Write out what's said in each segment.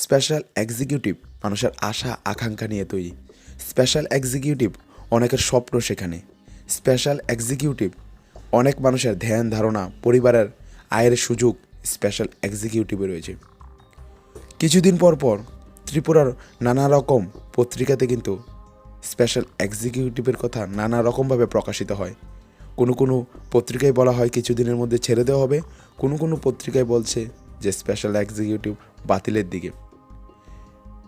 Special executive মানুষের আশা আকাঙ্ক্ষা নিয়ে তৈরি। স্পেশাল এক্সিকিউটিভ অনেকের স্বপ্ন সেখানে। স্পেশাল এক্সিকিউটিভ অনেক মানুষের ধ্যান ধারণা, পরিবারের আয়ের সুযোগ স্পেশাল এক্সিকিউটিভে রয়েছে। কিছুদিন পর পর ত্রিপুরার নানা রকম পত্রিকাতে কিন্তু স্পেশাল এক্সিকিউটিভের কথা নানা রকমভাবে প্রকাশিত হয়। কোনো কোনো পত্রিকায় বলা হয় কিছুদিনের মধ্যে ছেড়ে দেওয়া হবে, কোনো কোনো পত্রিকায় বলছে যে স্পেশাল এক্সিকিউটিভ বাতিলের দিকে।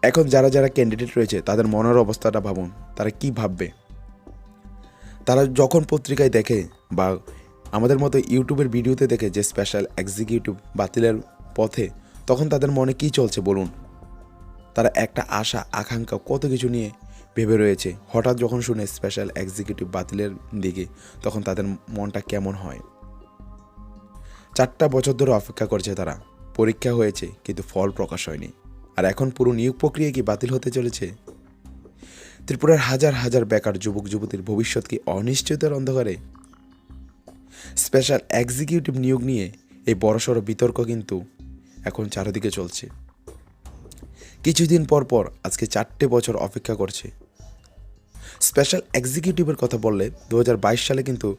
এখন যারা যারা ক্যান্ডিডেট রয়েছে তাদের মনের অবস্থাটা ভাবুন, তারা কি ভাববে। তারা যখন পত্রিকায় দেখে বা আমাদের মতো ইউটিউবের ভিডিওতে দেখে যে স্পেশাল এক্সিকিউটিভ বাতিলের পথে, তখন তাদের মনে কি চলছে বলুন। তারা একটা আশা আকাঙ্ক্ষা কত কিছু নিয়ে ভেবে রয়েছে, হঠাৎ যখন শুনে স্পেশাল এক্সিকিউটিভ বাতিলের দিকে, তখন তাদের মনটা কেমন হয়। 4টা বছর ধরে অপেক্ষা করছে তারা, পরীক্ষা হয়েছে কিন্তু ফল প্রকাশ হয়নি, আর এখন পুরো নিয়োগ প্রক্রিয়া কি বাতিল হতে চলেছে। ত্রিপুরার হাজার হাজার বেকার যুবক যুবতীর ভবিষ্যৎ কি অনিশ্চয়তার অন্ধকারে। স্পেশাল এক্সিকিউটিভ নিয়োগ নিয়ে এই বড়সড় বিতর্ক কিন্তু এখন চারিদিকে চলছে। কিছুদিন পর পর আজকে 4টে বছর অপেক্ষা করছে। স্পেশাল এক্সিকিউটিভের কথা বললে 2022 সালে কিন্তু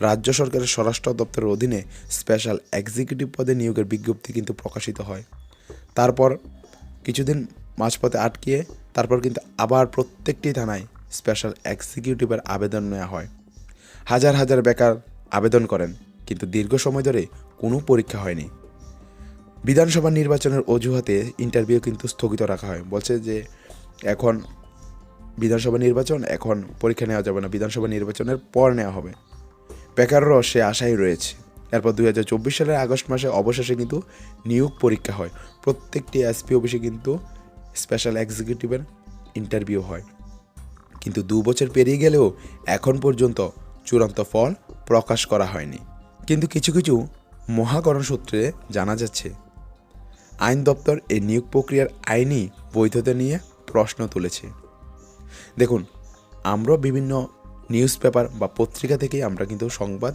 রাজ্য সরকারের স্বরাষ্ট্র দপ্তরের অধীনে স্পেশাল এক্সিকিউটিভ পদে নিয়োগের বিজ্ঞপ্তি কিন্তু প্রকাশিত হয়। তারপর কিছুদিন মাঝপথে আটকিয়ে তারপর কিন্তু আবার প্রত্যেকটি থানায় স্পেশাল এক্সিকিউটিভের আবেদন নেওয়া হয়। হাজার হাজার বেকার আবেদন করেন, কিন্তু দীর্ঘ সময় ধরে কোনো পরীক্ষা হয়নি। বিধানসভা নির্বাচনের অজুহাতে ইন্টারভিউ কিন্তু স্থগিত রাখা হয়, বলছে যে এখন বিধানসভা নির্বাচন, এখন পরীক্ষা নেওয়া যাবে না, বিধানসভা নির্বাচনের পর নেওয়া হবে। বেকাররাও সে আশাই রয়েছে। এরপর 2024 সালের আগস্ট মাসে অবশেষে কিন্তু নিয়োগ পরীক্ষা হয়। প্রত্যেকটি এসপি অফিসে কিন্তু স্পেশাল এক্সিকিউটিভের ইন্টারভিউ হয়, কিন্তু 2 বছর পেরিয়ে গেলেও এখন পর্যন্ত চূড়ান্ত ফল প্রকাশ করা হয়নি। কিন্তু কিছু কিছু মহাকরণ সূত্রে জানা যাচ্ছে আইন দপ্তর এই নিয়োগ প্রক্রিয়ার আইনি বৈধতা নিয়ে প্রশ্ন তুলেছে। দেখুন, আমরা বিভিন্ন নিউজ পেপার বা পত্রিকা থেকেই আমরা কিন্তু সংবাদ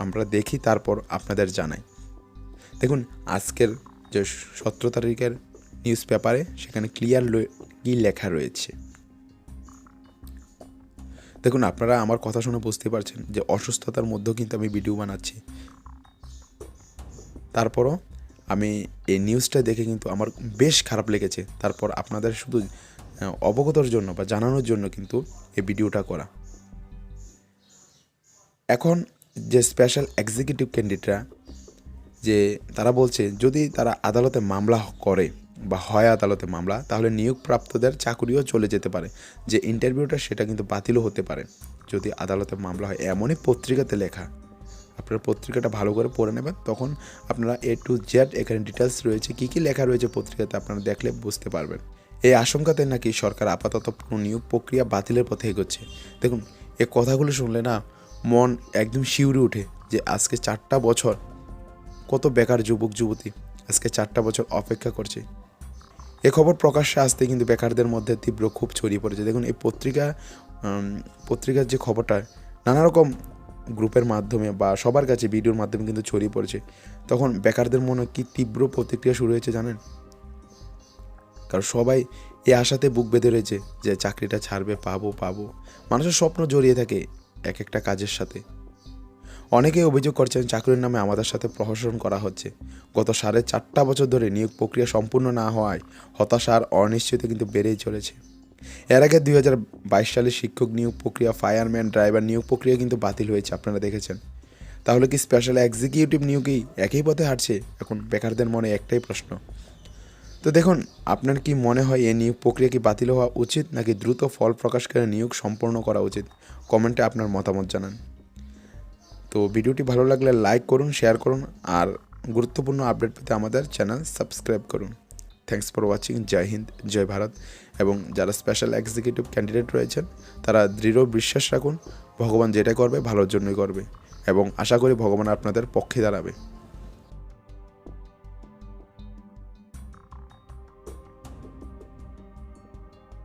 আমরা দেখি, তারপর আপনাদের জানাই। দেখুন, আজকের যে 17 তারিখের নিউজ পেপারে সেখানে ক্লিয়ার কি লেখা রয়েছে। দেখুন, আপনারা আমার কথা শুনে বুঝতে পারছেন যে অসুস্থতার মধ্যেও কিন্তু আমি ভিডিও বানাচ্ছি। তারপরও আমি এই নিউজটা দেখে কিন্তু আমার বেশ খারাপ লেগেছে। তারপর আপনাদের শুধু অবগতর জন্য বা জানানোর জন্য কিন্তু এই ভিডিওটা করা। এখন যে স্পেশাল এক্সিকিউটিভ ক্যান্ডিডেটরা যে তারা বলছে যদি তারা আদালতে মামলা করে বা হয় আদালতে মামলা, তাহলে নিয়োগপ্রাপ্তদের চাকরিও চলে যেতে পারে। যে ইন্টারভিউটা সেটা কিন্তু বাতিলও হতে পারে যদি আদালতে মামলা হয়, এমনই পত্রিকাতে লেখা। আপনারা পত্রিকাটা ভালো করে পড়ে নেবেন, তখন আপনারা A to Z এখানে ডিটেলস রয়েছে, কী কী লেখা রয়েছে পত্রিকাতে আপনারা দেখলে বুঝতে পারবেন। এই আশঙ্কাতে নাকি সরকার আপাতত পুরো নিয়োগ প্রক্রিয়া বাতিলের পথে এগোচ্ছে। দেখুন, এই কথাগুলো শুনলে না মন একদম শিউরে ওঠে যে আজকে 4টা বছর কত বেকার যুবক যুবতী আজকে 4টা বছর অপেক্ষা করছে। এ খবর প্রকাশ্যে আসতে কিন্তু বেকারদের মধ্যে তীব্র ক্ষোভ ছড়িয়ে পড়েছে। দেখুন, এই পত্রিকার যে খবরটা নানা রকম গ্রুপের মাধ্যমে বা সবার কাছে ভিডিওর মাধ্যমে কিন্তু ছড়িয়ে পড়েছে, তখন বেকারদের মনে কি তীব্র প্রতিক্রিয়া শুরু হয়েছে জানেন। কারণ সবাই এই আশাতে বুক বেঁধে রয়েছে যে চাকরিটা ছাড়বে, পাবো। মানুষের স্বপ্ন জড়িয়ে থাকে এক একটা কাজের সাথে। অনেকেই অভিযোগ করছেন চাকরির নামে আমাদের সাথে প্রহসন করা হচ্ছে। গত 4.5 বছর ধরে নিয়োগ প্রক্রিয়া সম্পূর্ণ না হওয়ায় হতাশা আর অনিশ্চয়তা কিন্তু বেড়েই চলেছে। এর আগে 2022 সালে শিক্ষক নিয়োগ প্রক্রিয়া, ফায়ারম্যান, ড্রাইভার নিয়োগ প্রক্রিয়া কিন্তু বাতিল হয়েছে, আপনারা দেখেছেন। তাহলে কি স্পেশাল এক্সিকিউটিভ নিয়োগেই একই পথে হাঁটছে? এখন বেকারদের মনে একটাই প্রশ্ন। তো দেখুন, আপনার কি মনে হয় এই নিয়োগ প্রক্রিয়া কি বাতিল হওয়া উচিত, নাকি দ্রুত ফল প্রকাশ করে নিয়োগ সম্পন্ন করা উচিত? কমেন্টে আপনার মতামত জানান। তো ভিডিওটি ভালো লাগলে লাইক করুন, শেয়ার করুন, আর গুরুত্বপূর্ণ আপডেট পেতে আমাদের চ্যানেল সাবস্ক্রাইব করুন। Thanks for watching. Jai Hind, Jai Bharat. এবং যারা স্পেশাল এক্সিকিউটিভ ক্যান্ডিডেট রয়েছেন তারা দৃঢ় বিশ্বাস রাখুন, ভগবান যেটা করবে ভালোর জন্যই করবে, এবং আশা করি ভগবান আপনাদের পক্ষে দাঁড়াবে।